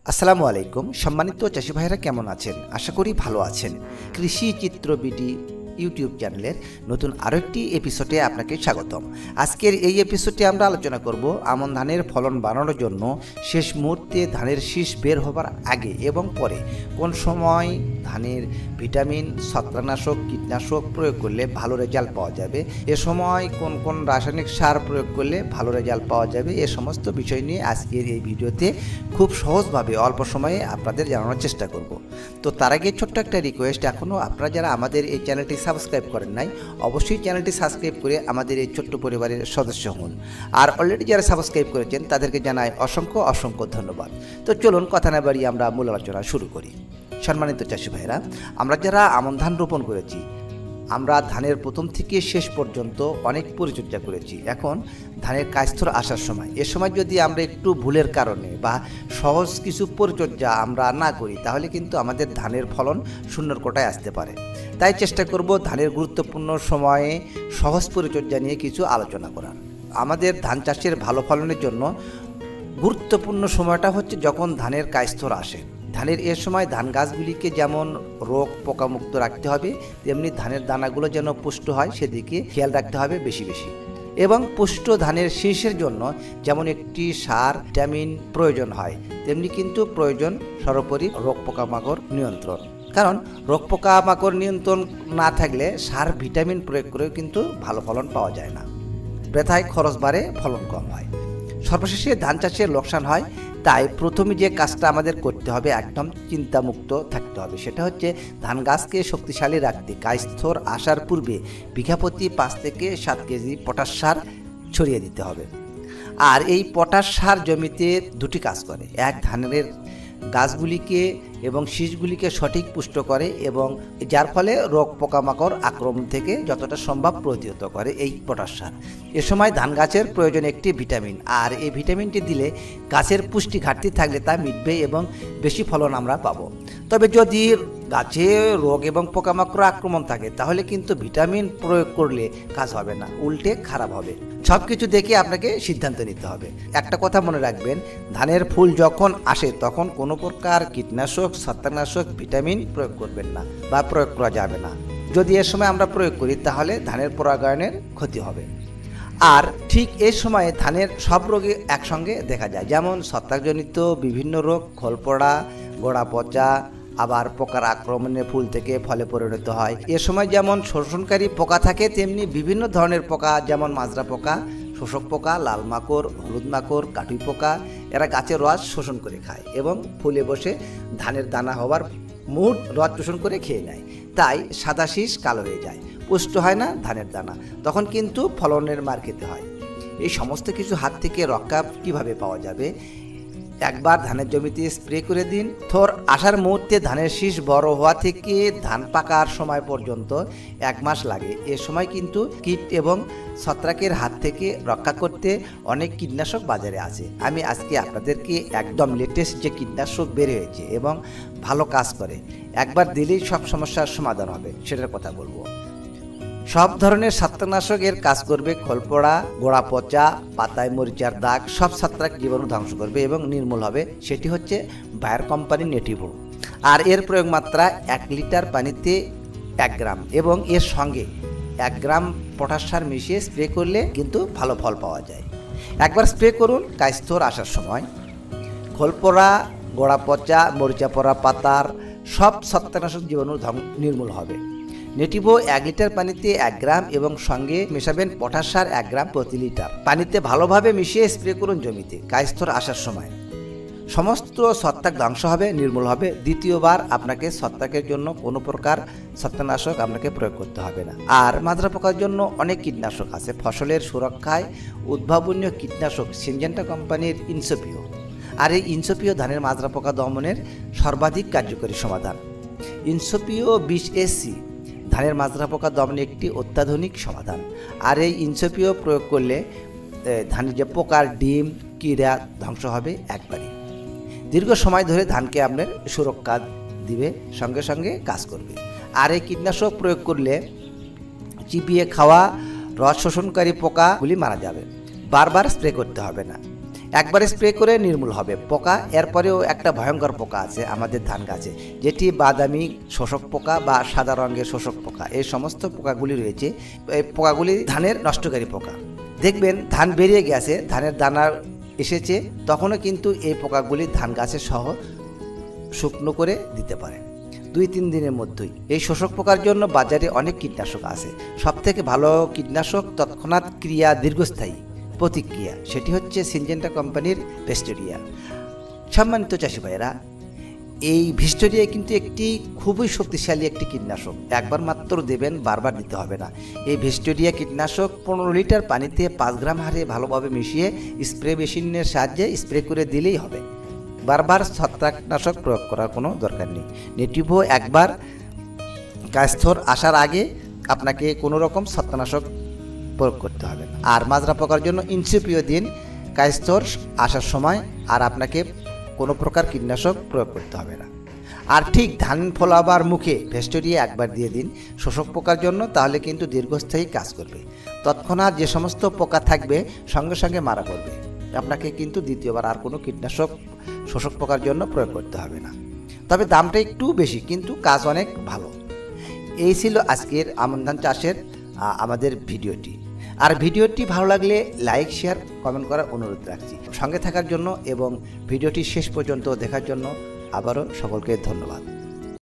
আসসালামু আলাইকুম সম্মানিত চাষি ভাইরা কেমন আছেন? আশা করি ভালো আছেন। কৃষি চিত্র বিডি ইউটিউব চ্যানেলের নতুন আরও একটি এপিসোডে আপনাকে স্বাগতম। আজকের এই এপিসোডে আমরা আলোচনা করব আমন ধানের ফলন বাড়ানোর জন্য শেষ মুহূর্তে ধানের শীষ বের হবার আগে এবং পরে কোন সময় ধানের ভিটামিন, ছত্রাকনাশক, কীটনাশক প্রয়োগ করলে ভালো রেজাল্ট পাওয়া যাবে, এ সময় কোন কোন রাসায়নিক সার প্রয়োগ করলে ভালো রেজাল্ট পাওয়া যাবে, এ সমস্ত বিষয় নিয়ে আজকের এই ভিডিওতে খুব সহজভাবে অল্প সময়ে আপনাদের জানানোর চেষ্টা করব। তো তার আগে ছোট্ট একটা রিকোয়েস্ট, এখনও আপনারা যারা আমাদের এই চ্যানেলটি সাবস্ক্রাইব করেন নাই অবশ্যই চ্যানেলটি সাবস্ক্রাইব করে আমাদের এই ছোট্ট পরিবারের সদস্য হন। আর অলরেডি যারা সাবস্ক্রাইব করেছেন তাদেরকে জানাই অসংখ্য অসংখ্য ধন্যবাদ। তো চলুন কথা না বাড়িয়ে আমরা মূল আলোচনা শুরু করি। সম্মানিত চাষি ভাইরা, আমরা যারা আমন ধান রোপণ করেছি, আমরা ধানের প্রথম থেকে শেষ পর্যন্ত অনেক পরিচর্যা করেছি। এখন ধানের কাস্তর আসার সময়, এ সময় যদি আমরা একটু ভুলের কারণে বা সহজ কিছু পরিচর্যা আমরা না করি তাহলে কিন্তু আমাদের ধানের ফলন শূন্যর কোটায় আসতে পারে। তাই চেষ্টা করব ধানের গুরুত্বপূর্ণ সময়ে সহজ পরিচর্যা নিয়ে কিছু আলোচনা করার। আমাদের ধান চাষের ভালো ফলনের জন্য গুরুত্বপূর্ণ সময়টা হচ্ছে যখন ধানের কাস্তর আসে। ধানের এর সময় ধান গাছগুলিকে যেমন রোগ পোকামুক্ত রাখতে হবে, তেমনি ধানের দানাগুলো যেন পুষ্ট হয় সেদিকে খেয়াল রাখতে হবে বেশি বেশি। এবং পুষ্ট ধানের শীষের জন্য যেমন একটি সার, ভিটামিন প্রয়োজন হয়, তেমনি কিন্তু প্রয়োজন সর্বোপরি রোগ পোকামাকড় নিয়ন্ত্রণ। কারণ রোগ পোকামাকড় নিয়ন্ত্রণ না থাকলে সার, ভিটামিন প্রয়োগ করেও কিন্তু ভালো ফলন পাওয়া যায় না, বৃথায় খরচ বাড়ে, ফলন কম হয়, সর্বশেষে ধান চাষের লোকসান হয়। তাই প্রথমে যে কাজটা আমাদের করতে হবে, একদম চিন্তামুক্ত থাকতে হবে, সেটা হচ্ছে ধান গাছকে শক্তিশালী রাখতে কাস্তর আসার পূর্বে বিঘা প্রতি 5 থেকে 7 কেজি পটাশ সার ছড়িয়ে দিতে হবে। আর এই পটাশ সার জমিতে দুটি কাজ করে, এক ধানের গাছগুলিকে এবং শীষগুলিকে সঠিক পুষ্ট করে এবং যার ফলে রোগ পোকামাকড় আক্রমণ থেকে যতটা সম্ভব প্রতিহত করে এই পটাশ সার। এ সময় ধান গাছের প্রয়োজন একটি ভিটামিন, আর এই ভিটামিনটি দিলে গাছের পুষ্টি ঘাটতি থাকলে তা মিটবে এবং বেশি ফলন আমরা পাবো। তবে যদি গাছে রোগ এবং পোকামাকড় আক্রমণ থাকে তাহলে কিন্তু ভিটামিন প্রয়োগ করলে কাজ হবে না, উল্টে খারাপ হবে। সব কিছু দেখে আপনাকে সিদ্ধান্ত নিতে হবে। একটা কথা মনে রাখবেন, ধানের ফুল যখন আসে তখন কোনো প্রকার কীটনাশক, ছত্রাকনাশক, ভিটামিন প্রয়োগ করবেন না বা প্রয়োগ করা যাবে না। যদি এর সময় আমরা প্রয়োগ করি তাহলে ধানের পরাগায়নের ক্ষতি হবে। আর ঠিক এই সময়ে ধানের সব রোগে একসঙ্গে দেখা যায়, যেমন ছত্রাকজনিত বিভিন্ন রোগ, খোল পড়া, গোড়া পচা, আবার পোকার আক্রমণে ফুল থেকে ফলে পরিণত হয়। এ সময় যেমন শোষণকারী পোকা থাকে, তেমনি বিভিন্ন ধরনের পোকা, যেমন মাজরা পোকা, শোষক পোকা, লাল মাকড়, হলুদ মাকড়, কাটুই পোকা, এরা গাছের রস শোষণ করে খায় এবং ফুলে বসে ধানের দানা হওয়ার মুহূর্ত রস শোষণ করে খেয়ে নেয়। তাই সাদা শীষ কালো হয়ে যায়, পুষ্ট হয় না ধানের দানা, তখন কিন্তু ফলনের মার খেতে হয়। এই সমস্ত কিছু হাত থেকে রক্ষা কিভাবে পাওয়া যাবে? একবার ধানের জমিতে স্প্রে করে দিন। থর আসার মুহূর্তে ধানের শীষ বড় হওয়া থেকে ধান পাকার সময় পর্যন্ত 1 মাস লাগে। এ সময় কিন্তু কীট এবং ছত্রাকের হাত থেকে রক্ষা করতে অনেক কীটনাশক বাজারে আছে। আমি আজকে আপনাদেরকে একদম লেটেস্ট যে কীটনাশক বের হয়েছে এবং ভালো কাজ করে, একবার দিলেই সব সমস্যার সমাধান হবে, সেটার কথা বলবো। সব ধরনের ছত্রাকনাশক এর কাজ করবে, খোল পড়া, গোড়া পচা, পাতায় মরিচার দাগ, সব ছত্রাক জীবাণু ধ্বংস করবে এবং নির্মূল হবে। সেটি হচ্ছে বায়ার কোম্পানি নেটিভো। আর এর প্রয়োগ মাত্রা 1 লিটার পানিতে 1 গ্রাম এবং এর সঙ্গে 1 গ্রাম পটাশ সার মিশিয়ে স্প্রে করলে কিন্তু ভালো ফল পাওয়া যায়। একবার স্প্রে করুন কাস্তর আসার সময়। খোল পড়া, গোড়া পচা, মরিচা পড়া পাতার সব ছত্রাকনাশক জীবাণু নির্মূল হবে। নেটিভো 1 লিটার পানিতে 1 গ্রাম এবং সঙ্গে মেশাবেন পটাশ সার 1 গ্রাম প্রতি লিটার পানিতে, ভালোভাবে মিশিয়ে স্প্রে করুন জমিতে কাস্তর আসার সময়। সমস্ত ছত্রাক ধ্বংস হবে, নির্মূল হবে। দ্বিতীয়বার আপনাকে ছত্রাকের জন্য কোনো প্রকার ছত্রাকনাশক আপনাকে প্রয়োগ করতে হবে না। আর মাজরা পোকার জন্য অনেক কীটনাশক আছে। ফসলের সুরক্ষায় উদ্ভাবনীয় কীটনাশক সিনজেন্টা কোম্পানির ইনসোপিও। আর এই ইনসোপিও ধানের মাজরা পোকা দমনের সর্বাধিক কার্যকরী সমাধান। ইনসোপিও 20SC ধানের মাজরা পোকা দমনে একটি অত্যাধুনিক সমাধান। আর এই ইনসোপিও প্রয়োগ করলে ধানের যে পোকার ডিম, কীড়া ধ্বংস হবে একবারই। দীর্ঘ সময় ধরে ধানকে আপনার সুরক্ষা দিবে, সঙ্গে সঙ্গে কাজ করবে। আর এই কীটনাশক প্রয়োগ করলে চিবিয়ে খাওয়া রস শোষণকারী পোকাগুলি মারা যাবে, বারবার স্প্রে করতে হবে না। একবার স্প্রে করে নির্মূল হবে পোকা। এরপরেও একটা ভয়ঙ্কর পোকা আছে আমাদের ধান গাছে, যেটি বাদামি শোষক পোকা বা সাদা রঙের শোষক পোকা। এই সমস্ত পোকাগুলি রয়েছে, এই পোকাগুলি ধানের নষ্টকারী পোকা। দেখবেন ধান বেরিয়ে গেছে, ধানের দানা এসেছে, তখনও কিন্তু এই পোকাগুলি ধান গাছে সহ শুকনো করে দিতে পারে 2-3 দিনের মধ্যেই। এই শোষক পোকার জন্য বাজারে অনেক কীটনাশক আছে। সবথেকে ভালো কীটনাশক তৎক্ষণাৎ ক্রিয়া দীর্ঘস্থায়ী প্রতিক্রিয়া, সেটি হচ্ছে সিনজেন্টা কোম্পানির ভিস্টোরিয়া। সম্মানিত চাষি ভাইয়েরা, এই ভিস্টোরিয়া কিন্তু একটি খুবই শক্তিশালী একটি কীটনাশক। একবার মাত্র দেবেন, বারবার দিতে হবে না। এই ভিস্টোরিয়া কীটনাশক 15 লিটার পানিতে 5 গ্রাম হারে ভালোভাবে মিশিয়ে স্প্রে মেশিনের সাহায্যে স্প্রে করে দিলেই হবে। বারবার ছত্রাকনাশক প্রয়োগ করার কোনো দরকার নেই। নেটিভো একবার কায়স্থর আসার আগে আপনাকে কোনো রকম ছত্রাকনাশক প্রয়োগ করতে হবে না। আর মাজরা পোকার জন্য ইনসিপিও দিন কায়স্থর আসার সময়, আর আপনাকে কোনো প্রকার কীটনাশক প্রয়োগ করতে হবে না। আর ঠিক ধান ফলাবার মুখে ভিস্টোরিয়া একবার দিয়ে দিন শোষক পোকার জন্য, তাহলে কিন্তু দীর্ঘস্থায়ী কাজ করবে। তৎক্ষণাৎ যে সমস্ত পোকা থাকবে সঙ্গে সঙ্গে মারা করবে। আপনাকে কিন্তু দ্বিতীয়বার আর কোনো কীটনাশক শোষক পোকার জন্য প্রয়োগ করতে হবে না। তবে দামটা একটু বেশি, কিন্তু কাজ অনেক ভালো। এই ছিল আজকের আমন ধান চাষের আমাদের ভিডিওটি। আর ভিডিওটি ভালো লাগলে লাইক, শেয়ার, কমেন্ট করার অনুরোধ রাখছি। সঙ্গে থাকার জন্য এবং ভিডিওটি শেষ পর্যন্ত দেখার জন্য আবারও সকলকে ধন্যবাদ।